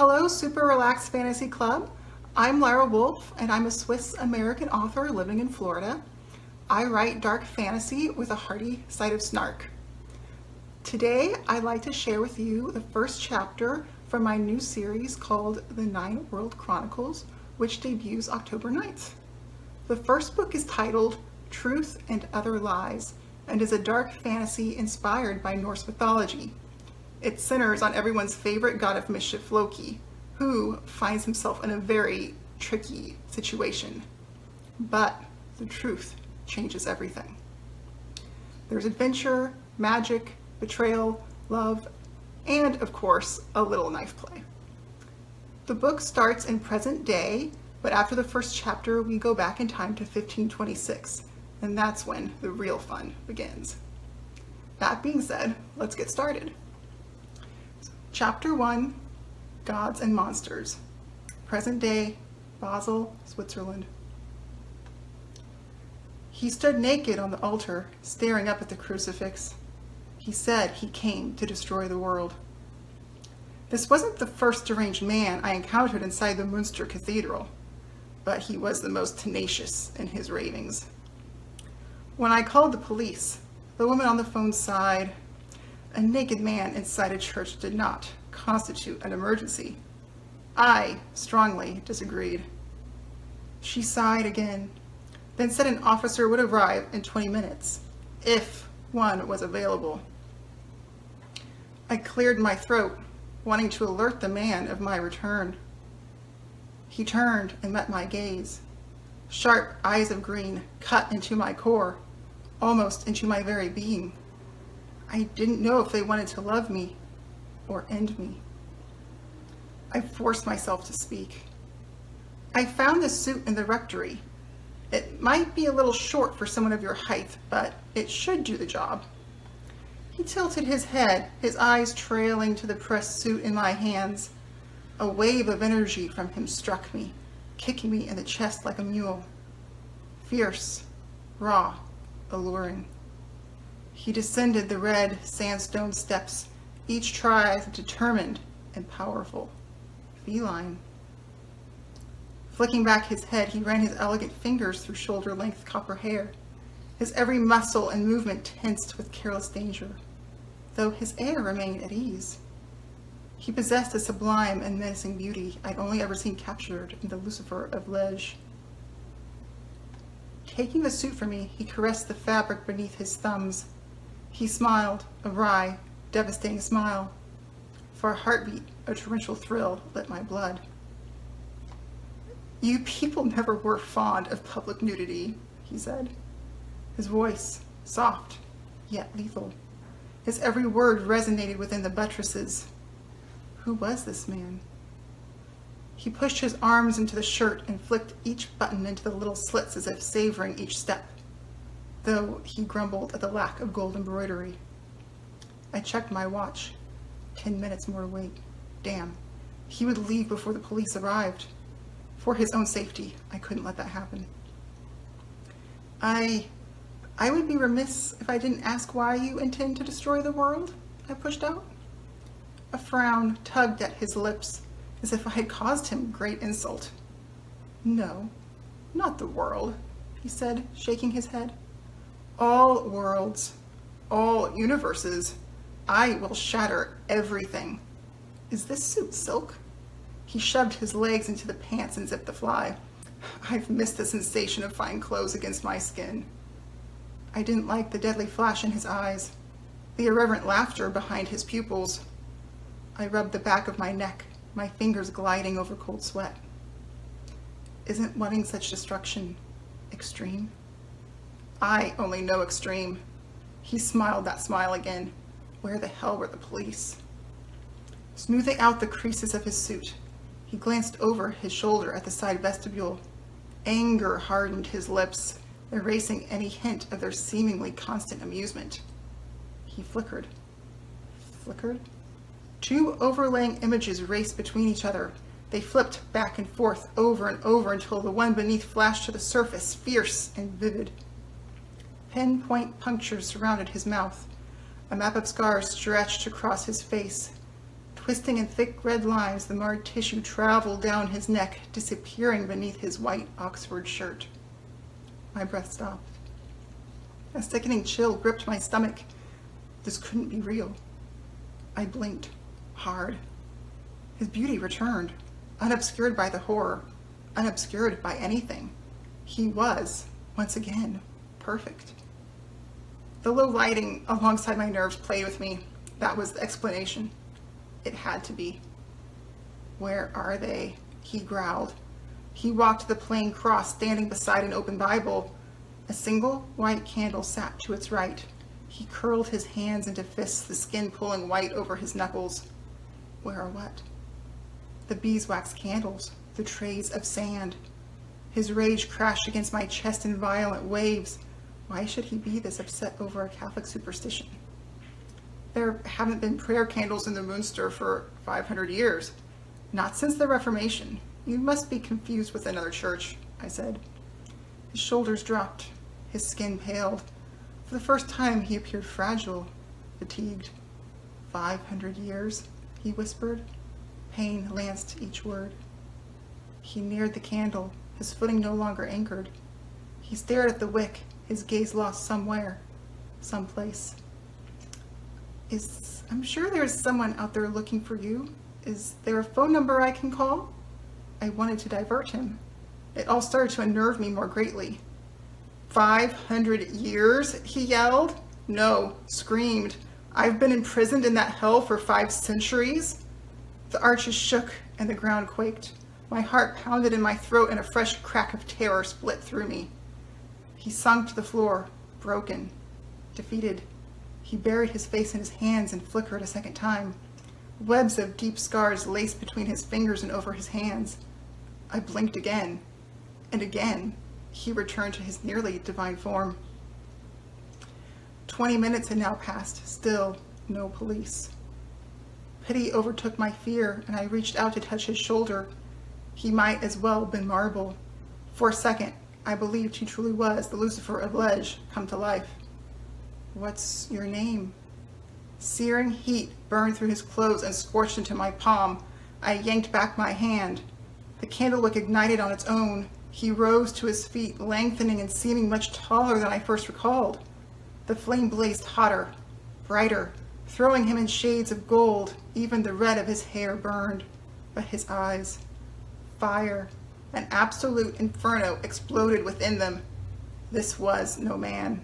Hello, Super Relaxed Fantasy Club. I'm Lyra Wolf, and I'm a Swiss-American author living in Florida. I write dark fantasy with a hearty side of snark. Today, I'd like to share with you the first chapter from my new series called The Nine World Chronicles, which debuts October 9th. The first book is titled Truth and Other Lies, and is a dark fantasy inspired by Norse mythology. It centers on everyone's favorite god of mischief, Loki, who finds himself in a very tricky situation. But the truth changes everything. There's adventure, magic, betrayal, love, and of course, a little knife play. The book starts in present day, but after the first chapter, we go back in time to 1526, and that's when the real fun begins. That being said, let's get started. Chapter 1, Gods and Monsters. Present day, Basel, Switzerland. He stood naked on the altar, staring up at the crucifix. He said he came to destroy the world. This wasn't the first deranged man I encountered inside the Münster Cathedral, but he was the most tenacious in his ravings. When I called the police, the woman on the phone sighed. A naked man inside a church did not constitute an emergency. I strongly disagreed. She sighed again, then said an officer would arrive in 20 minutes, if one was available. I cleared my throat, wanting to alert the man of my return. He turned and met my gaze. Sharp eyes of green cut into my core, almost into my very being. I didn't know if they wanted to love me or end me. I forced myself to speak. I found this suit in the rectory. It might be a little short for someone of your height, but it should do the job. He tilted his head, his eyes trailing to the pressed suit in my hands. A wave of energy from him struck me, kicking me in the chest like a mule. Fierce, raw, alluring. He descended the red sandstone steps, each stride determined and powerful, feline. Flicking back his head, he ran his elegant fingers through shoulder-length copper hair, his every muscle and movement tensed with careless danger, though his air remained at ease. He possessed a sublime and menacing beauty I'd only ever seen captured in the Lucifer of Liege. Taking the suit from me, he caressed the fabric beneath his thumbs. He smiled, a wry, devastating smile. For a heartbeat, a torrential thrill lit my blood. You people never were fond of public nudity, he said. His voice, soft, yet lethal. His every word resonated within the buttresses. Who was this man? He pushed his arms into the shirt and flicked each button into the little slits as if savoring each step, though he grumbled at the lack of gold embroidery. I checked my watch. 10 minutes more to wait. Damn. He would leave before the police arrived. For his own safety, I couldn't let that happen. I would be remiss if I didn't ask why you intend to destroy the world, I pushed out. A frown tugged at his lips, as if I had caused him great insult. No, not the world, he said, shaking his head. All worlds, all universes, I will shatter everything. Is this suit silk? He shoved his legs into the pants and zipped the fly. I've missed the sensation of fine clothes against my skin. I didn't like the deadly flash in his eyes, the irreverent laughter behind his pupils. I rubbed the back of my neck, my fingers gliding over cold sweat. Isn't wanting such destruction extreme? I only know extreme. He smiled that smile again. Where the hell were the police? Smoothing out the creases of his suit, he glanced over his shoulder at the side vestibule. Anger hardened his lips, erasing any hint of their seemingly constant amusement. He flickered. Flickered? Two overlaying images raced between each other. They flipped back and forth over and over until the one beneath flashed to the surface, fierce and vivid. Pinpoint punctures surrounded his mouth. A map of scars stretched across his face. Twisting in thick red lines, the marred tissue traveled down his neck, disappearing beneath his white Oxford shirt. My breath stopped. A sickening chill gripped my stomach. This couldn't be real. I blinked hard. His beauty returned, unobscured by the horror, unobscured by anything. He was, once again, perfect. The low lighting alongside my nerves played with me. That was the explanation. It had to be. Where are they? He growled. He walked to the plain cross standing beside an open Bible. A single white candle sat to its right. He curled his hands into fists, the skin pulling white over his knuckles. Where are what? The beeswax candles, the trays of sand. His rage crashed against my chest in violent waves. Why should he be this upset over a Catholic superstition? There haven't been prayer candles in the Munster for 500 years. Not since the Reformation. You must be confused with another church, I said. His shoulders dropped. His skin paled. For the first time, he appeared fragile, fatigued. 500 years, he whispered. Pain lanced each word. He neared the candle, his footing no longer anchored. He stared at the wick, his gaze lost somewhere, someplace. I'm sure there's someone out there looking for you. Is there a phone number I can call? I wanted to divert him. It all started to unnerve me more greatly. 500 years, he yelled. No, screamed. I've been imprisoned in that hell for 5 centuries. The arches shook and the ground quaked. My heart pounded in my throat and a fresh crack of terror split through me. He sunk to the floor, broken, defeated. He buried his face in his hands and flickered a second time. Webs of deep scars laced between his fingers and over his hands. I blinked again, and again. He returned to his nearly divine form. 20 minutes had now passed, still no police. Pity overtook my fear, and I reached out to touch his shoulder. He might as well have been marble. For a second, I believed he truly was the Lucifer of Ledge come to life. What's your name? Searing heat burned through his clothes and scorched into my palm. I yanked back my hand. The candlewick ignited on its own. He rose to his feet, lengthening and seeming much taller than I first recalled. The flame blazed hotter, brighter, throwing him in shades of gold. Even the red of his hair burned. But his eyes, fire, an absolute inferno exploded within them. This was no man,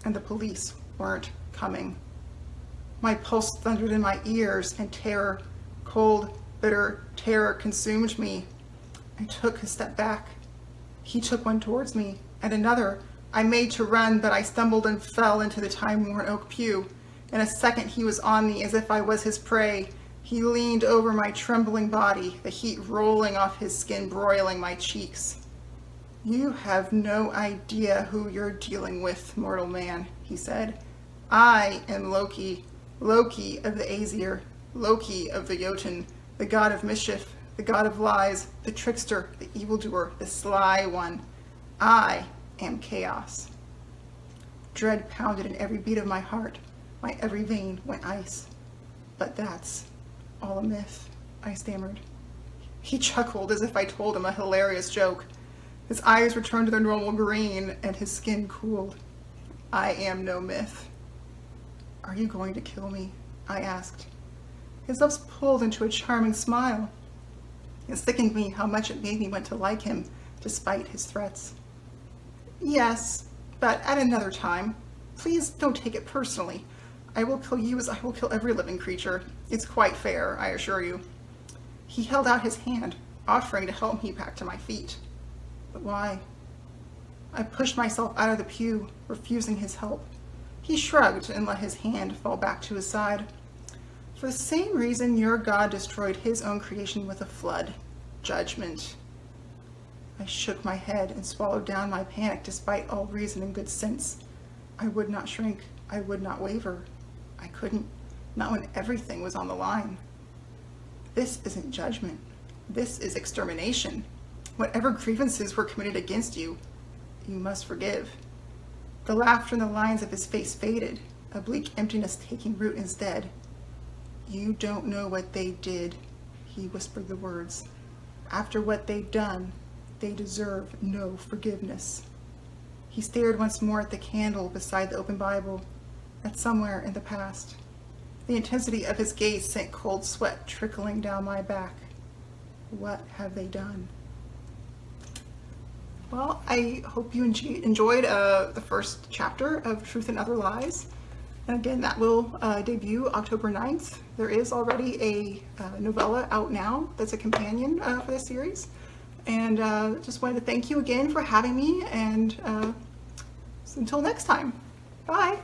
and the police weren't coming. My pulse thundered in my ears, and terror, cold, bitter terror consumed me. I took a step back. He took one towards me, and another. I made to run, but I stumbled and fell into the time-worn oak pew. In a second, he was on me as if I was his prey. He leaned over my trembling body, the heat rolling off his skin, broiling my cheeks. You have no idea who you're dealing with, mortal man, he said. I am Loki, Loki of the Aesir, Loki of the Jotun, the god of mischief, the god of lies, the trickster, the evildoer, the sly one. I am chaos. Dread pounded in every beat of my heart. My every vein went ice. But that's all a myth, I stammered. He chuckled as if I told him a hilarious joke. His eyes returned to their normal green, and his skin cooled. I am no myth. Are you going to kill me? I asked. His lips pulled into a charming smile. It sickened me how much it made me want to like him, despite his threats. Yes, but at another time. Please don't take it personally. I will kill you as I will kill every living creature. It's quite fair, I assure you. He held out his hand, offering to help me back to my feet. But why? I pushed myself out of the pew, refusing his help. He shrugged and let his hand fall back to his side. For the same reason your God destroyed his own creation with a flood. Judgment. I shook my head and swallowed down my panic despite all reason and good sense. I would not shrink. I would not waver. I couldn't. Not when everything was on the line. This isn't judgment. This is extermination. Whatever grievances were committed against you, you must forgive. The laughter in the lines of his face faded, a bleak emptiness taking root instead. You don't know what they did, he whispered the words. After what they've done, they deserve no forgiveness. He stared once more at the candle beside the open Bible, at somewhere in the past. The intensity of his gaze sent cold sweat trickling down my back. What have they done? Well, I hope you enjoyed the first chapter of Truth and Other Lies. And again, that will debut October 9th. There is already a novella out now that's a companion for this series. And just wanted to thank you again for having me, and until next time, bye.